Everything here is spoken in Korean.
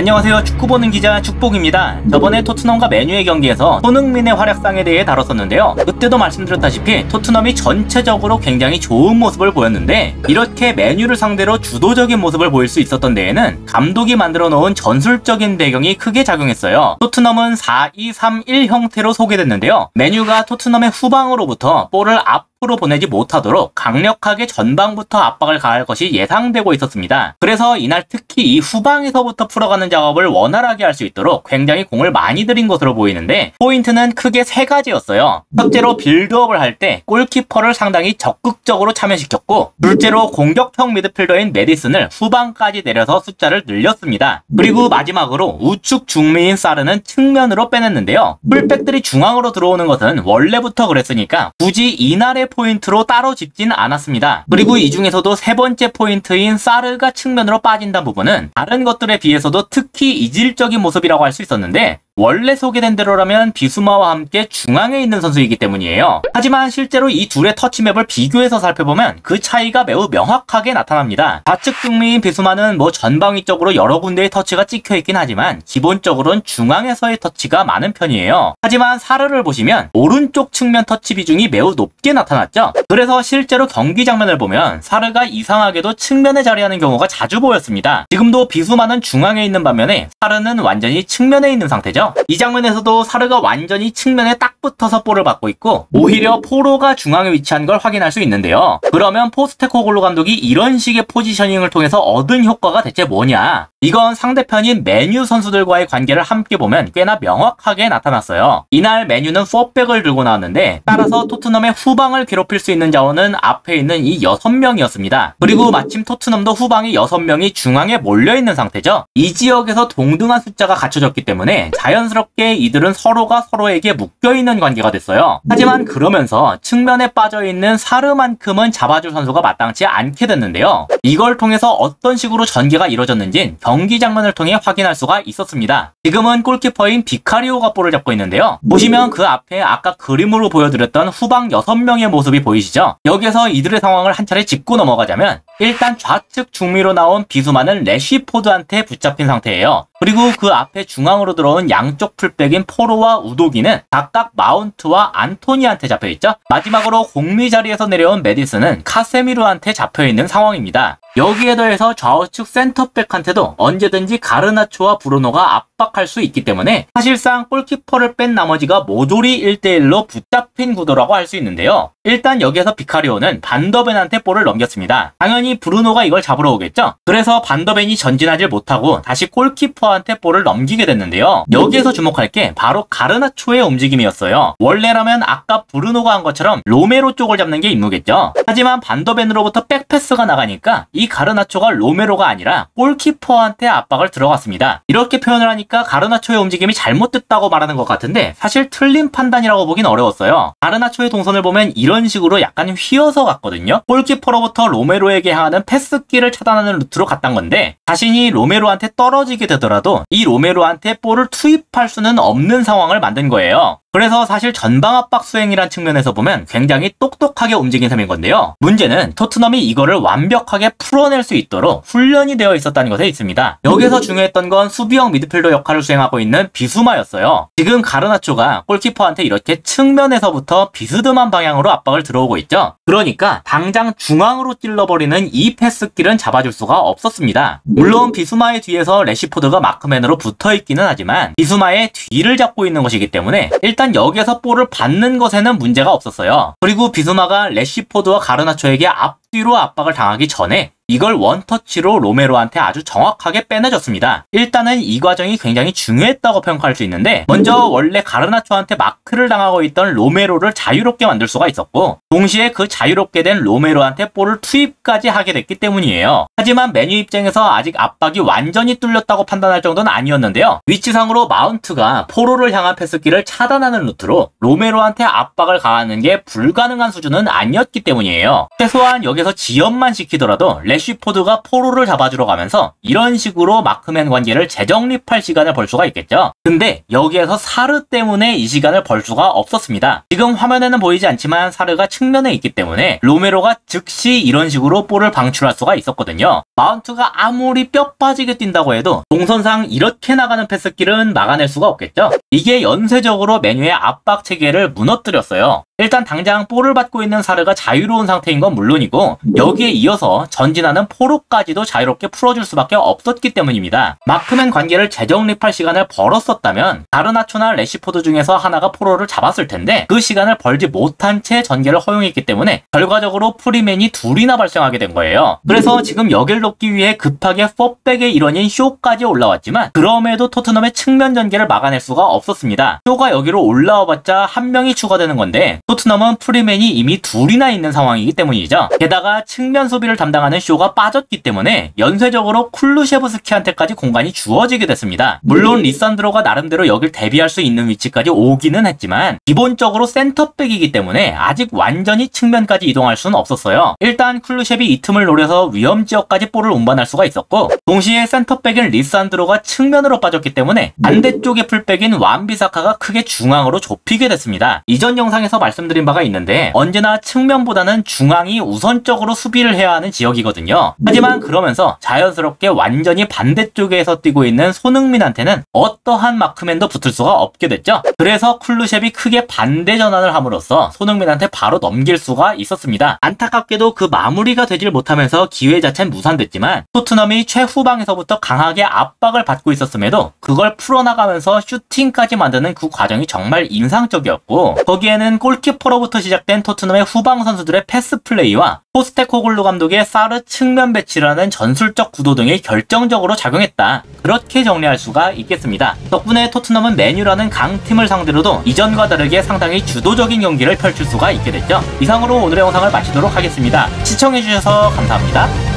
안녕하세요. 축구 보는 기자 축복입니다. 저번에 토트넘과 맨유의 경기에서 손흥민의 활약상에 대해 다뤘었는데요. 그때도 말씀드렸다시피 토트넘이 전체적으로 굉장히 좋은 모습을 보였는데 이렇게 맨유를 상대로 주도적인 모습을 보일 수 있었던 데에는 감독이 만들어 놓은 전술적인 배경이 크게 작용했어요. 토트넘은 4-2-3-1 형태로 소개됐는데요. 맨유가 토트넘의 후방으로부터 볼을 앞으로 보내지 못하도록 강력하게 전방부터 압박을 가할 것이 예상되고 있었습니다. 그래서 이날 특히 이 후방에서부터 풀어가는 작업을 원활하게 할 수 있도록 굉장히 공을 많이 들인 것으로 보이는데 포인트는 크게 세 가지였어요. 첫째로 빌드업을 할 때 골키퍼를 상당히 적극적으로 참여시켰고, 둘째로 공격형 미드필더인 메디슨을 후방까지 내려서 숫자를 늘렸습니다. 그리고 마지막으로 우측 중미인 사르는 측면으로 빼냈는데요. 풀백들이 중앙으로 들어오는 것은 원래부터 그랬으니까 굳이 이날의 포인트로 따로 짚진 않았습니다. 그리고 이 중에서도 세 번째 포인트인 사르가 측면으로 빠진다는 부분은 다른 것들에 비해서도 특히 이질적인 모습이라고 할 수 있었는데, 원래 소개된 대로라면 비수마와 함께 중앙에 있는 선수이기 때문이에요. 하지만 실제로 이 둘의 터치맵을 비교해서 살펴보면 그 차이가 매우 명확하게 나타납니다. 좌측 중미인 비수마는 전방 위쪽으로 여러 군데의 터치가 찍혀있긴 하지만 기본적으로는 중앙에서의 터치가 많은 편이에요. 하지만 사르를 보시면 오른쪽 측면 터치 비중이 매우 높게 나타났죠. 그래서 실제로 경기 장면을 보면 사르가 이상하게도 측면에 자리하는 경우가 자주 보였습니다. 지금도 비수마는 중앙에 있는 반면에 사르는 완전히 측면에 있는 상태죠. 이 장면에서도 사르가 완전히 측면에 딱 붙어서 볼을 받고 있고, 오히려 포로가 중앙에 위치한 걸 확인할 수 있는데요. 그러면 포스테코글루 감독이 이런 식의 포지셔닝을 통해서 얻은 효과가 대체 뭐냐? 이건 상대편인 맨유 선수들과의 관계를 함께 보면 꽤나 명확하게 나타났어요. 이날 맨유는 4백을 들고 나왔는데, 따라서 토트넘의 후방을 괴롭힐 수 있는 자원은 앞에 있는 이 6명이었습니다. 그리고 마침 토트넘도 후방이 6명이 중앙에 몰려있는 상태죠. 이 지역에서 동등한 숫자가 갖춰졌기 때문에 자연스럽게 이들은 서로가 서로에게 묶여있는 관계가 됐어요. 하지만 그러면서 측면에 빠져있는 사르만큼은 잡아줄 선수가 마땅치 않게 됐는데요. 이걸 통해서 어떤 식으로 전개가 이루어졌는진 경기 장면을 통해 확인할 수가 있었습니다. 지금은 골키퍼인 비카리오가 볼을 잡고 있는데요. 보시면 그 앞에 아까 그림으로 보여드렸던 후방 6명의 모습이 보이시죠? 여기서 이들의 상황을 한 차례 짚고 넘어가자면, 일단 좌측 중미로 나온 비수마는 레시포드한테 붙잡힌 상태예요. 그리고 그 앞에 중앙으로 들어온 양쪽 풀백인 포로와 우도기는 각각 마운트와 안토니한테 잡혀있죠. 마지막으로 공미 자리에서 내려온 메디슨은 카세미르한테 잡혀있는 상황입니다. 여기에 더해서 좌우측 센터백한테도 언제든지 가르나초와 브루노가 압박할 수 있기 때문에 사실상 골키퍼를 뺀 나머지가 모조리 1대1로 붙잡힌 구도라고 할 수 있는데요. 일단 여기에서 비카리오는 반더벤한테 볼을 넘겼습니다. 당연히 브루노가 이걸 잡으러 오겠죠. 그래서 반더벤이 전진하지 못하고 다시 골키퍼한테 볼을 넘기게 됐는데요. 여기에서 주목할 게 바로 가르나초의 움직임이었어요. 원래라면 아까 브루노가 한 것처럼 로메로 쪽을 잡는 게 임무겠죠. 하지만 반더벤으로부터 백패스가 나가니까 이 가르나초가 로메로가 아니라 골키퍼한테 압박을 들어갔습니다. 이렇게 표현을 하니까 가르나초의 움직임이 잘못됐다고 말하는 것 같은데, 사실 틀린 판단이라고 보긴 어려웠어요. 가르나초의 동선을 보면 이런 식으로 약간 휘어서 갔거든요. 골키퍼로부터 로메로에게 향하는 패스기를 차단하는 루트로 갔단 건데, 자신이 로메로한테 떨어지게 되더라도 이 로메로한테 볼을 투입할 수는 없는 상황을 만든 거예요. 그래서 사실 전방 압박 수행이란 측면에서 보면 굉장히 똑똑하게 움직인 셈인 건데요. 문제는 토트넘이 이거를 완벽하게 풀어낼 수 있도록 훈련이 되어 있었다는 것에 있습니다. 여기서 중요했던 건 수비형 미드필더 역할을 수행하고 있는 비수마였어요. 지금 가르나초가 골키퍼한테 이렇게 측면에서부터 비스듬한 방향으로 압박을 들어오고 있죠. 그러니까 당장 중앙으로 찔러버리는 이 패스길은 잡아줄 수가 없었습니다. 물론 비수마의 뒤에서 레시포드가 마크맨으로 붙어있기는 하지만 비수마의 뒤를 잡고 있는 것이기 때문에 일단 여기에서 볼을 받는 것에는 문제가 없었어요. 그리고 비수마가 레시포드와 가르나초에게 앞뒤로 압박을 당하기 전에 이걸 원터치로 로메로한테 아주 정확하게 빼내줬습니다. 일단은 이 과정이 굉장히 중요했다고 평가할 수 있는데, 먼저 원래 가르나초한테 마크를 당하고 있던 로메로를 자유롭게 만들 수가 있었고, 동시에 그 자유롭게 된 로메로한테 볼을 투입까지 하게 됐기 때문이에요. 하지만 메뉴 입장에서 아직 압박이 완전히 뚫렸다고 판단할 정도는 아니었는데요. 위치상으로 마운트가 포로를 향한 패스기를 차단하는 루트로 로메로한테 압박을 가하는 게 불가능한 수준은 아니었기 때문이에요. 최소한 여기서 지연만 시키더라도 래쉬포드가 포로를 잡아주러 가면서 이런 식으로 마크맨 관계를 재정립할 시간을 벌 수가 있겠죠. 근데 여기에서 사르 때문에 이 시간을 벌 수가 없었습니다. 지금 화면에는 보이지 않지만 사르가 측면에 있기 때문에 로메로가 즉시 이런 식으로 볼을 방출할 수가 있었거든요. 마운트가 아무리 뼈 빠지게 뛴다고 해도 동선상 이렇게 나가는 패스길은 막아낼 수가 없겠죠. 이게 연쇄적으로 메뉴의 압박 체계를 무너뜨렸어요. 일단 당장 볼을 받고 있는 사르가 자유로운 상태인 건 물론이고 여기에 이어서 전진하는 포로까지도 자유롭게 풀어줄 수밖에 없었기 때문입니다. 마크맨 관계를 재정립할 시간을 벌었었다면 가르나초나 래쉬포드 중에서 하나가 포로를 잡았을 텐데 그 시간을 벌지 못한 채 전개를 허용했기 때문에 결과적으로 프리맨이 둘이나 발생하게 된 거예요. 그래서 지금 여길 돕기 위해 급하게 포백의 일원인 쇼까지 올라왔지만 그럼에도 토트넘의 측면 전개를 막아낼 수가 없었습니다. 쇼가 여기로 올라와봤자 한 명이 추가되는 건데 토트넘은 프리맨이 이미 둘이나 있는 상황이기 때문이죠. 게다가 측면 수비를 담당하는 쇼가 빠졌기 때문에 연쇄적으로 쿨루셰브스키한테까지 공간이 주어지게 됐습니다. 물론 리산드로가 나름대로 여길 대비할 수 있는 위치까지 오기는 했지만 기본적으로 센터백이기 때문에 아직 완전히 측면까지 이동할 수는 없었어요. 일단 쿨루셰브이 이 틈을 노려서 위험 지역까지 볼을 운반할 수가 있었고 동시에 센터백인 리산드로가 측면으로 빠졌기 때문에 반대쪽의 풀백인 완비사카가 크게 중앙으로 좁히게 됐습니다. 이전 영상에서 말씀드린 바가 있는데 언제나 측면보다는 중앙이 우선적으로 수비를 해야 하는 지역이거든요. 하지만 그러면서 자연스럽게 완전히 반대쪽에서 뛰고 있는 손흥민한테는 어떠한 마크맨도 붙을 수가 없게 됐죠. 그래서 쿨루셰브이 크게 반대 전환을 함으로써 손흥민한테 바로 넘길 수가 있었습니다. 안타깝게도 그 마무리가 되질 못하면서 기회 자체는 무산됐지만 토트넘이 최후방에서부터 강하게 압박을 받고 있었음에도 그걸 풀어나가면서 슈팅까지 만드는 그 과정이 정말 인상적이었고 거기에는 골키퍼로부터 시작된 토트넘의 후방 선수들의 패스 플레이와 포스테코글루 감독의 사르 측면 배치라는 전술적 구도 등이 결정적으로 작용했다. 그렇게 정리할 수가 있겠습니다. 덕분에 토트넘은 맨유라는 강팀을 상대로도 이전과 다르게 상당히 주도적인 경기를 펼칠 수가 있게 됐죠. 이상으로 오늘의 영상을 마치도록 하겠습니다. 시청해주셔서 감사합니다.